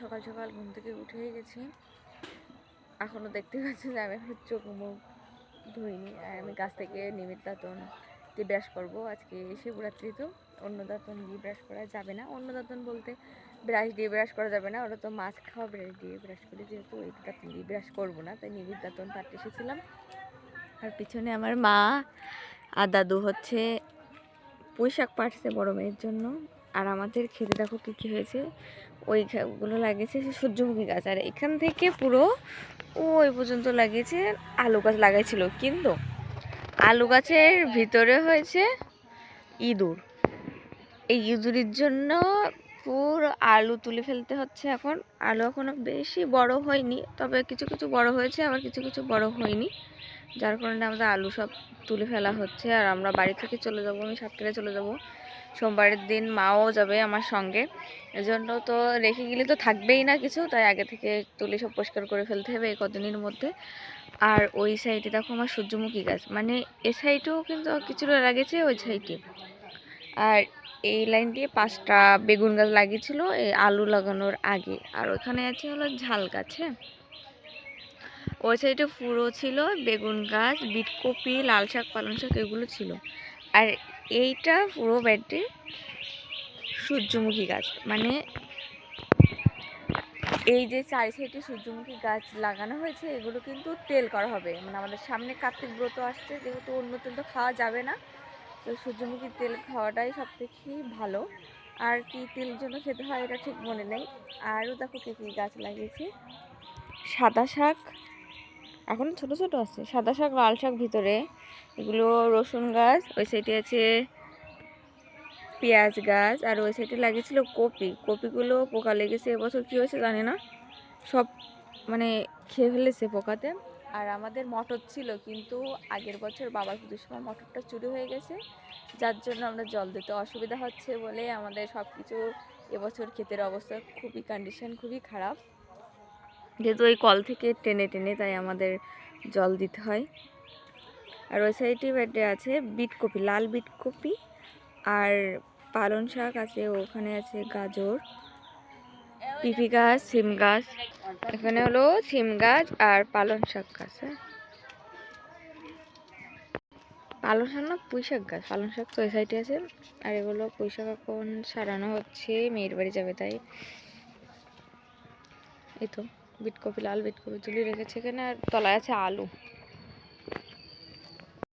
সকাল সকাল ঘুম থেকে উঠেই গেছি। এখনও দেখতে পাচ্ছি যে আমি এখন চোখ মুখ ধুইনি। আর আমি গাছ থেকে নিমিত দাঁতন দিয়ে ব্রাশ করবো। আজকে শিবরাত্রি, তো অন্য দাঁতন দিয়ে ব্রাশ করা যাবে না। অন্য দাঁতন বলতে ব্রাশ দিয়ে ব্রাশ করা যাবে না, ওরা তো মাছ খাওয়া ব্রাশ দিয়ে ব্রাশ করে, যেহেতু ওই দাঁতন দিয়ে ব্রাশ করবো না, তাই নিমিত দাঁতন পাড়তে এসেছিলাম। আর পিছনে আমার মা আর দাদু হচ্ছে পুঁই শাক পাড়ছে বড় মেয়ের জন্য। আর আমাদের খেতে দেখো কী কী হয়েছে। ওইগুলো লাগিয়েছে সূর্যমুখী গাছ, আর এখান থেকে পুরো ওই পর্যন্ত লাগিয়েছে আলু গাছ লাগাইছিল, কিন্তু আলু গাছের ভিতরে হয়েছে ইঁদুর। এই ইঁদুরের জন্য পুরো আলু তুলে ফেলতে হচ্ছে এখন। আলু এখনো বেশি বড় হয়নি, তবে কিছু কিছু বড় হয়েছে, আবার কিছু কিছু বড় হয়নি, যার কারণে আমাদের আলু সব তুলে ফেলা হচ্ছে। আর আমরা বাড়ি থেকে চলে যাব, আমি সাতটায় চলে যাব। সোমবারের দিন মাও যাবে আমার সঙ্গে, এজন্য তো রেখে গেলে তো থাকবেই না কিছু, তাই আগে থেকে তুলে সব পরিষ্কার করে ফেলতে হবে এই কদিনের মধ্যে। আর ওই সাইডে দেখো আমার সূর্যমুখী গাছ, মানে এ সাইডেও কিন্তু কিছুটা লাগিয়েছে ওই সাইডে। আর এই লাইন দিয়ে 5টা বেগুন গাছ লাগিয়েছিল এই আলু লাগানোর আগে। আর ওখানে আছে হলো ঝাল গাছ। হ্যাঁ, ওই সাইডে পুরো ছিল বেগুন গাছ, বিটকপি, লাল শাক, পালং শাক, এগুলো ছিল। আর এইটা পুরো বেডে সূর্যমুখী গাছ, মানে এই যে 4 সাইডে সূর্যমুখী গাছ লাগানো হয়েছে, এগুলো কিন্তু তেল করা হবে। মানে আমাদের সামনে কার্তিক ব্রত আসছে, যেহেতু অন্য তেল তো খাওয়া যাবে না, তো সূর্যমুখী তেল খাওয়াটাই সব থেকে ভালো। আর কি তেল জন্য খেতে হয় এটা ঠিক মনে নেই। আরও দেখো কী কী গাছ লাগিয়েছি। সাদা শাক এখন ছোট ছোট আছে, সাদা শাক, লাল শাক ভিতরে, এগুলো রসুন গাছ। ওই সাইডে আছে পেঁয়াজ গাছ, আর ওই সাইডে লাগিয়েছিল কপি। কপিগুলো পোকা লেগেছে, এবছর কী হয়েছে জানি না, সব মানে খেয়ে ফেলেছে পোকাতে। আর আমাদের মটর ছিল, কিন্তু আগের বছর বাবার পুজোর সময় মটরটা চুরি হয়ে গেছে, যার জন্য আমরা জল দিতে অসুবিধা হচ্ছে বলে আমাদের সব কিছু এবছর ক্ষেতের অবস্থা খুবই কন্ডিশন খুবই খারাপ, যেহেতু ওই কল থেকে টেনে টেনে, তাই আমাদের জল দিতে হয়। আর ওই সাইডে বেডে আছে বিটকপি, লাল বিটকপি, আর পালং শাক আছে, ওখানে আছে গাজর, পিপি গাছ, সিম গাছ। এখানে হলো সিম গাছ আর পালং শাক গাছ। হ্যাঁ, পালং শাক না পুঁই শাক গাছ, পালং শাক তো ওই সাইডে আছে। আর এগুলো পুঁই শাক এখন সারানো হচ্ছে, মেয়ের বাড়ি যাবে তাই। এই তো বিটকপি, লাল বিটকপি তুলে রেখেছে এখানে। আর তলায় আছে আলু।